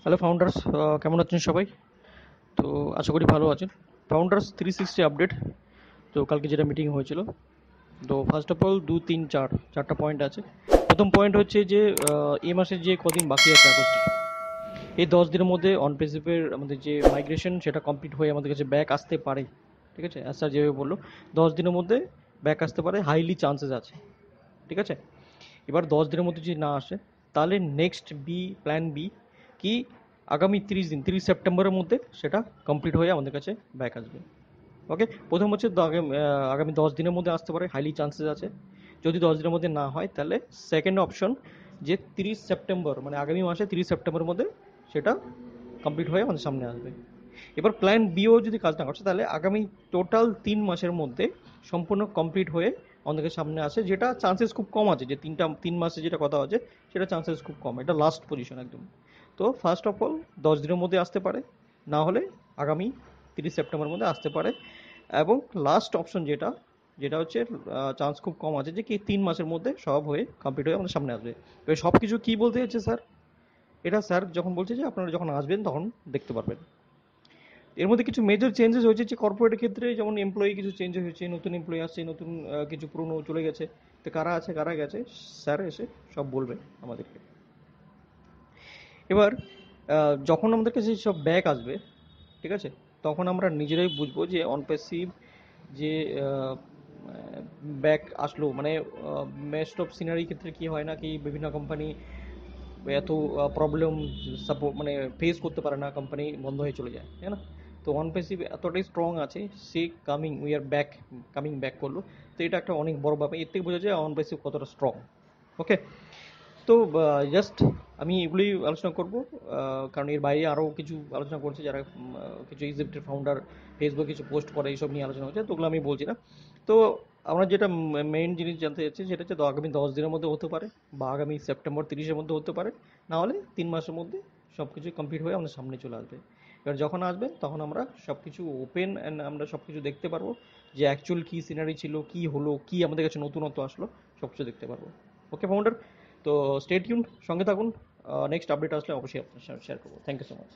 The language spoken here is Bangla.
হ্যালো ফাউন্ডার্স, কেমন আছেন সবাই? তো আশা করি ভালো আছেন। Founders 360 update. তো কালকে যেটা মিটিং হয়েছিল, তো ফার্স্ট অফ অল চারটা পয়েন্ট আছে। প্রথম পয়েন্ট হচ্ছে যে এই মাসের যে কদিন বাকি আছে আগস্টের, এই 10 দিনের মধ্যে অন পেসিভের আমাদের যে মাইগ্রেশন সেটা কমপ্লিট হয়ে আমাদের কাছে ব্যাক আসতে পারে। ঠিক আছে, স্যার যেভাবে বললো 10 দিনের মধ্যে ব্যাক আসতে পারে, হাইলি চান্সেস আছে। ঠিক আছে, এবার 10 দিনের মধ্যে যদি না আসে, তাহলে নেক্সট প্ল্যান বি কি, আগামী 30 দিন 30 সেপ্টেম্বরের মধ্যে সেটা কমপ্লিট হয়ে আমাদের কাছে ব্যাক আসবে। ওকে, প্রথম হচ্ছে আগামী 10 দিনের মধ্যে আসতে পারে, হাইলি চান্সেস আছে। যদি 10 দিনের মধ্যে না হয়, তাহলে সেকেন্ড অপশন যে 30 সেপ্টেম্বর, মানে আগামী মাসে 30 সেপ্টেম্বরের মধ্যে সেটা কমপ্লিট হয়ে আমাদের সামনে আসবে। এবার প্ল্যান বিও যদি কাজ না করছে, তাহলে আগামী টোটাল 3 মাসের মধ্যে সম্পূর্ণ কমপ্লিট হয়ে আমাদের সামনে আসে, যেটা চান্সেস খুব কম আছে, যে 3 মাসে যেটা কথা আছে সেটা চান্সেস খুব কম, এটা লাস্ট পজিশন একদম। তো ফার্স্ট অফ অল 10 দিনের মধ্যে আসতে পারে, না হলে আগামী 30 সেপ্টেম্বরের মধ্যে আসতে পারে। এবং লাস্ট অপশন যেটা যেটা হচ্ছে চান্স খুব কম আছে যে কি 3 মাসের মধ্যে সব হয়ে কমপ্লিট হয়ে আমাদের সামনে আসবে। এবার সব কিছু কী বলতে হচ্ছে স্যার, এটা স্যার যখন বলছে যে আপনারা যখন আসবেন তখন দেখতে পারবেন। এর মধ্যে কিছু মেজর চেঞ্জেস হয়েছে যে কর্পোরেটের ক্ষেত্রে, যেমন এমপ্লয়ি কিছু চেঞ্জ হয়েছে, নতুন এমপ্লয়ি আসছে, নতুন কিছু পুরনো চলে গেছে। তো কারা আছে কারা গেছে স্যার এসে সব বলবে আমাদেরকে। এবার যখন আমাদের কাছে সব ব্যাক আসবে, ঠিক আছে, তখন আমরা নিজেরাই বুঝবো যে অনপ্যাসিভ যে ব্যাক আসলো, মানে মেস্ট অফ সিনারি ক্ষেত্রে কি হয় না কি, বিভিন্ন কোম্পানি এত প্রবলেম সাপোর্ট মানে ফেস করতে পারে না, কোম্পানি বন্ধ হয়ে চলে যায়, তাই না? তো ওয়ান পেসিভ এতটাই স্ট্রং আছে, সে কামিং ব্যাক করলো। তো এটা একটা অনেক বড় ব্যাপার, এর থেকে বোঝা যায় ওয়ান পেসিভ কতটা স্ট্রং। ওকে, তো জাস্ট আমি এগুলোই আলোচনা করব, কারণ এর বাইরে আরও কিছু আলোচনা করছে যারা কিছু ইজিপ্টের ফাউন্ডার ফেসবুকে কিছু পোস্ট করে, এইসব নিয়ে আলোচনা হচ্ছে, তো ওগুলো আমি বলছি না। তো আমরা যেটা মেইন জিনিস জানতে চাচ্ছি সেটা হচ্ছে, তো আগামী 10 দিনের মধ্যে হতে পারে, বা আগামী সেপ্টেম্বর 30-এর মধ্যে হতে পারে, না হলে 3 মাসের মধ্যে সব কিছু কমপ্লিট হয়ে আমাদের সামনে চলে আসবে। এবার যখন আসবে তখন আমরা সব কিছু ওপেন অ্যান্ড আমরা সব কিছু দেখতে পারবো, যে অ্যাকচুয়াল কী সিনারি ছিল, কী হলো, কী আমাদের কাছে নতুনত্ব আসলো, সব কিছু দেখতে পারবো। ওকে ফাউন্ডার, তো স্টে টিউন, সঙ্গে থাকুন। নেক্সট আপডেট আসলে অবশ্যই আপনার সাথে শেয়ার করবো। Thank you so much.